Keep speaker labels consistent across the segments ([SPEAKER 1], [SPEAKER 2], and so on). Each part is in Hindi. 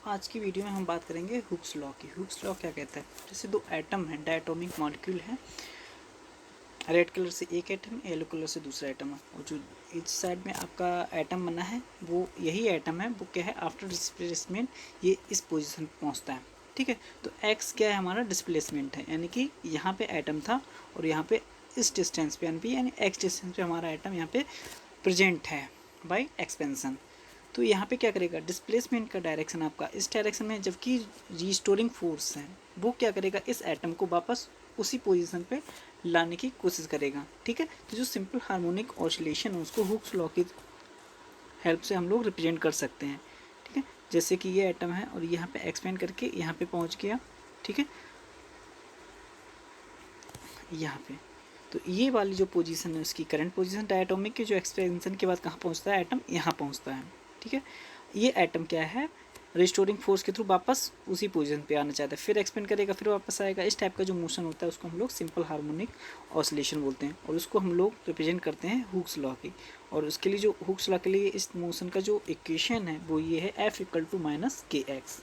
[SPEAKER 1] आज की वीडियो में हम बात करेंगे हुक्स लॉ की। हुक्स लॉ क्या कहता है? जैसे दो एटम हैं, डायटोमिक मॉलिक्यूल हैं, रेड कलर से एक एटम, येलो कलर से दूसरा एटम है, और जो इस साइड में आपका एटम बना है वो यही एटम है। वो क्या है? आफ्टर डिस्प्लेसमेंट ये इस पोजीशन पे पहुंचता है। ठीक है, तो x क्या है? हमारा डिस्प्लेसमेंट है, यानी कि यहाँ पे एटम था और यहाँ पे इस डिस्टेंस पे यानी x डिस्टेंस पे हमारा एटम यहाँ पे प्रेजेंट है बाय एक्सपेंशन। तो यहाँ पे क्या करेगा? डिस्प्लेसमेंट का डायरेक्शन आपका इस डायरेक्शन में, जबकि रिस्टोरिंग फोर्स है वो क्या करेगा? इस एटम को वापस उसी पोजीशन पे लाने की कोशिश करेगा। ठीक है, तो जो सिंपल हार्मोनिक ऑसिलेशन है उसको हुक्स लॉ की हेल्प से हम लोग रिप्रेजेंट कर सकते हैं। ठीक है, जैसे कि ये एटम है और यहाँ पे एक्सपेंड करके यहाँ पे पहुँच गया। ठीक है, यहाँ पे तो ये वाली जो पोजीशन है उसकी करंट पोजीशन डायटोमिक की, जो एक्सपेंशन के बाद कहाँ पहुँचता है? एटम यहाँ पहुँचता है। ठीक है, ये एटम क्या है? रिस्टोरिंग फोर्स के थ्रू वापस उसी पोजीशन पे आना चाहता है, फिर एक्सपेंड करेगा, फिर वापस आएगा। इस टाइप का जो मोशन होता है उसको हम लोग सिंपल हार्मोनिक ऑसिलेशन बोलते हैं, और उसको हम लोग रिप्रेजेंट करते हैं हुक्स लॉ की। और उसके लिए जो हुक्स लॉ के लिए इस मोशन का जो इक्वेशन है वो ये है, F = -kx।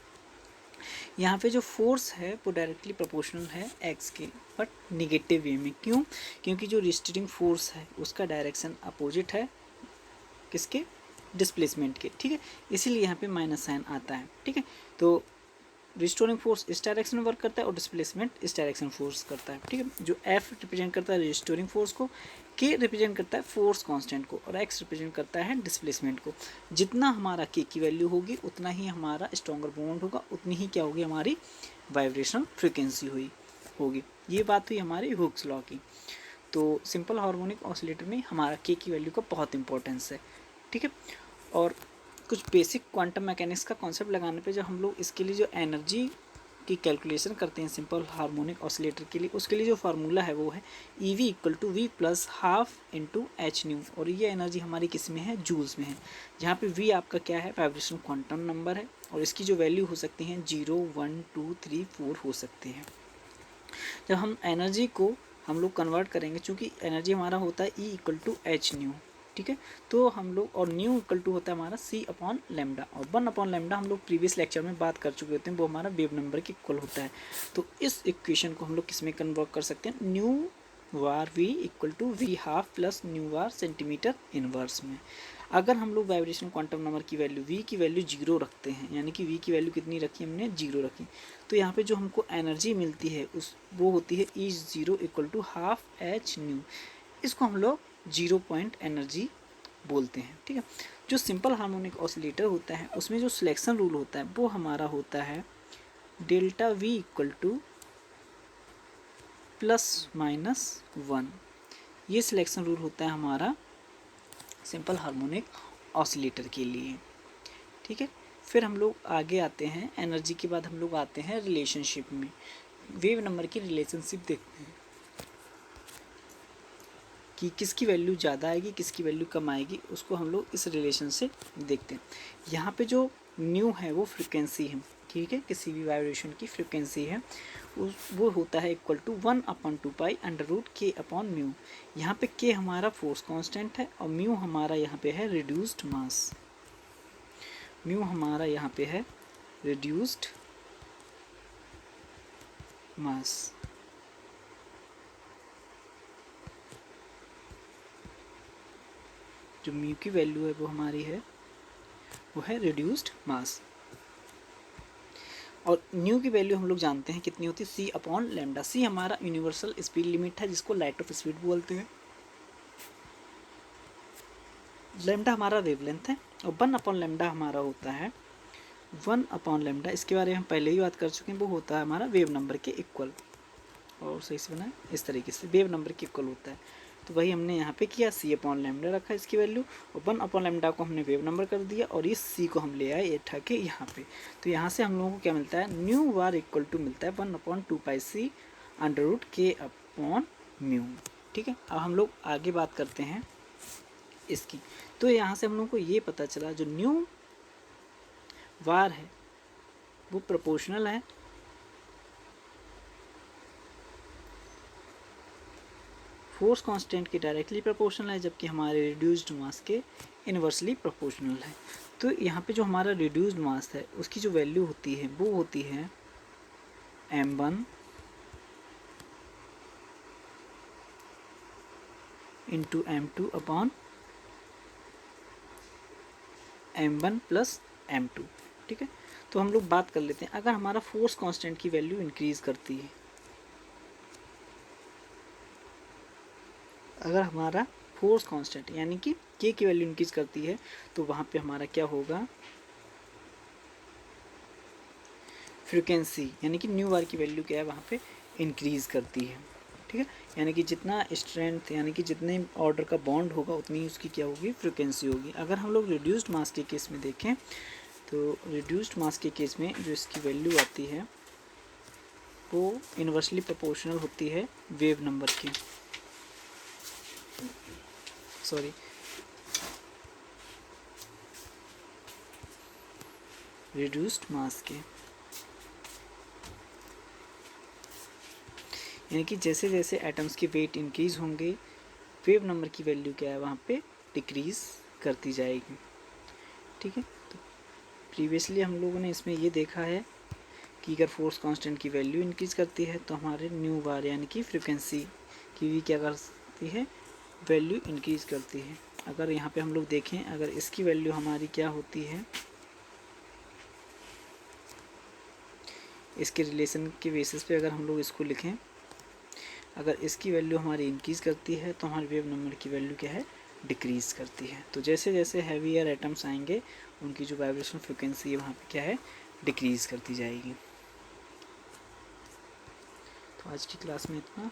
[SPEAKER 1] यहाँ पे जो फोर्स है वो डायरेक्टली प्रोपोर्शनल है x के, बट निगेटिव वे में। क्यों? क्योंकि जो रिस्टरिंग फोर्स है उसका डायरेक्शन अपोजिट है किसके? डिस्प्लेसमेंट के। ठीक है, इसीलिए यहाँ पे माइनस साइन आता है। ठीक है, तो रिस्टोरिंग फोर्स इस डायरेक्शन में वर्क करता है और डिस्प्लेसमेंट इस डायरेक्शन फोर्स करता है। ठीक है, जो F रिप्रेजेंट करता है रिस्टोरिंग फोर्स को, K रिप्रेजेंट करता है फोर्स कांस्टेंट को, और X रिप्रेजेंट करता है डिस्प्लेसमेंट को। जितना हमारा K की वैल्यू होगी उतना ही हमारा स्ट्रॉन्गर बॉन्ड होगा, उतनी ही क्या होगी? हमारी वाइब्रेशनल फ्रिक्वेंसी होगी। ये बात हुई हमारी हुक्स लॉ की। तो सिंपल हार्मोनिक ऑसिलेटर में हमारा K की वैल्यू का बहुत इंपॉर्टेंस है। ठीक है, और कुछ बेसिक क्वांटम मैकेनिक्स का कॉन्सेप्ट लगाने पे जब हम लोग इसके लिए जो एनर्जी की कैलकुलेशन करते हैं सिंपल हार्मोनिक ऑसिलेटर के लिए, उसके लिए जो फार्मूला है वो है EV = V + ½ × h²। और ये एनर्जी हमारी किस में है? जूल्स में है, जहाँ पे V आपका क्या है? वाइब्रेशन क्वांटम नंबर है, और इसकी जो वैल्यू हो सकती हैं 0, 1, 2, 3, 4 हो सकते हैं। जब हम एनर्जी को हम लोग कन्वर्ट करेंगे, चूँकि एनर्जी हमारा होता है E = h²। ठीक है, तो हम लोग, और न्यू = होता है हमारा C/λ, और 1/λ हम लोग प्रीवियस लेक्चर में बात कर चुके होते हैं, वो हमारा वेव नंबर के इक्वल होता है। तो इस इक्वेशन को हम लोग किस में कन्वर्ट कर सकते हैं? न्यू वार V = V½ + न्यू वार सेंटीमीटर इनवर्स में। अगर हम लोग वाइब्रेशन क्वांटम नंबर की वैल्यू V की वैल्यू 0 रखते हैं, यानी कि V की वैल्यू कितनी रखी हमने? 0 रखी, तो यहाँ पे जो हमको एनर्जी मिलती है वो होती है E0 = ½ h²। इसको हम लोग 0 पॉइंट एनर्जी बोलते हैं। ठीक है, जो सिंपल हार्मोनिक ऑसिलेटर होता है उसमें जो सिलेक्शन रूल होता है वो हमारा होता है ΔV = ±1। ये सिलेक्शन रूल होता है हमारा सिंपल हार्मोनिक ऑसिलेटर के लिए। ठीक है, फिर हम लोग आगे आते हैं, एनर्जी के बाद हम लोग आते हैं रिलेशनशिप में। वेव नंबर की रिलेशनशिप देखते हैं कि किसकी वैल्यू ज़्यादा आएगी, किसकी वैल्यू कम आएगी, उसको हम लोग इस रिलेशन से देखते हैं। यहाँ पे जो न्यू है वो फ्रिक्वेंसी है। ठीक है, किसी भी वाइब्रेशन की फ्रिक्वेंसी है, वो होता है = 1/2π√k/μ। यहाँ पे k हमारा फोर्स कांस्टेंट है, और म्यू हमारा यहाँ पे है रिड्यूस्ड मास। म्यू हमारा यहाँ पे है रिड्यूस्ड मास। जो म्यू की वैल्यू है वो हमारी है, वो है रिड्यूस्ड मास। और न्यू की वैल्यू हम लोग जानते हैं कितनी होती है? C/λ। C हमारा यूनिवर्सल स्पीड लिमिट है, जिसको लाइट ऑफ स्पीड बोलते हैं। लैम्डा हमारा वेवलेंथ है, और 1/λ हमारा होता है 1/λ। इसके बारे में हम पहले ही बात कर चुके हैं, वो होता है हमारा वेव नंबर के इक्वल। और सही से बना इस तरीके से वेव नंबर के इक्वल होता है, तो वही हमने यहाँ पे किया, C/λ रखा इसकी वैल्यू, और 1/λ को हमने वेव नंबर कर दिया, और इस C को हम ले आए ये उठा के यहाँ पे। तो यहाँ से हम लोगों को क्या मिलता है? न्यू वार = मिलता है 1/2πc√k/μ। ठीक है, अब हम लोग आगे बात करते हैं इसकी। तो यहाँ से हम लोगों को ये पता चला, जो न्यू वार है वो प्रोपोर्शनल है फोर्स कांस्टेंट के डायरेक्टली प्रोपोर्शनल है, जबकि हमारे रिड्यूस्ड मास के इन्वर्सली प्रोपोर्शनल है। तो यहाँ पे जो हमारा रिड्यूस्ड मास है उसकी जो वैल्यू होती है वो होती है m1 into m2 upon m1 plus m2। ठीक है, तो हम लोग बात कर लेते हैं, अगर हमारा फोर्स कांस्टेंट की वैल्यू इंक्रीज करती है, अगर हमारा फोर्स कांस्टेंट यानी कि k की वैल्यू इंक्रीज करती है तो वहाँ पे हमारा क्या होगा, फ्रीक्वेंसी यानी कि न्यू बार की वैल्यू क्या है वहाँ पे इंक्रीज करती है। ठीक है, यानी कि जितना स्ट्रेंथ यानी कि जितने ऑर्डर का बॉन्ड होगा उतनी ही उसकी क्या होगी, फ्रीक्वेंसी होगी। अगर हम लोग रिड्यूस्ड मास के केस में देखें तो रिड्यूस्ड मास के केस में जो इसकी वैल्यू आती है वो इन्वर्सली प्रोपोर्शनल होती है वेव नंबर की, सॉरी रिड्यूस्ड मास के, यानी कि जैसे जैसे एटम्स के वेट इंक्रीज होंगे वेव नंबर की वैल्यू क्या है वहाँ पे डिक्रीज करती जाएगी। ठीक है, तो प्रीवियसली हम लोगों ने इसमें ये देखा है कि अगर फोर्स कांस्टेंट की वैल्यू इंक्रीज करती है तो हमारे न्यू बार यानी कि फ्रिक्वेंसी की भी क्या करती है, वैल्यू इंक्रीज करती है। अगर यहाँ पे हम लोग देखें, अगर इसकी वैल्यू हमारी क्या होती है, इसके रिलेशन के बेसिस पे अगर हम लोग इसको लिखें, अगर इसकी वैल्यू हमारी इंक्रीज़ करती है तो हमारी वेव नंबर की वैल्यू क्या है, डिक्रीज़ करती है। तो जैसे जैसे हैवियर एटम्स आएंगे उनकी जो वाइब्रेशन फ्रिक्वेंसी है वहाँ पे क्या है, डिक्रीज़ करती जाएगी। तो आज की क्लास में इतना।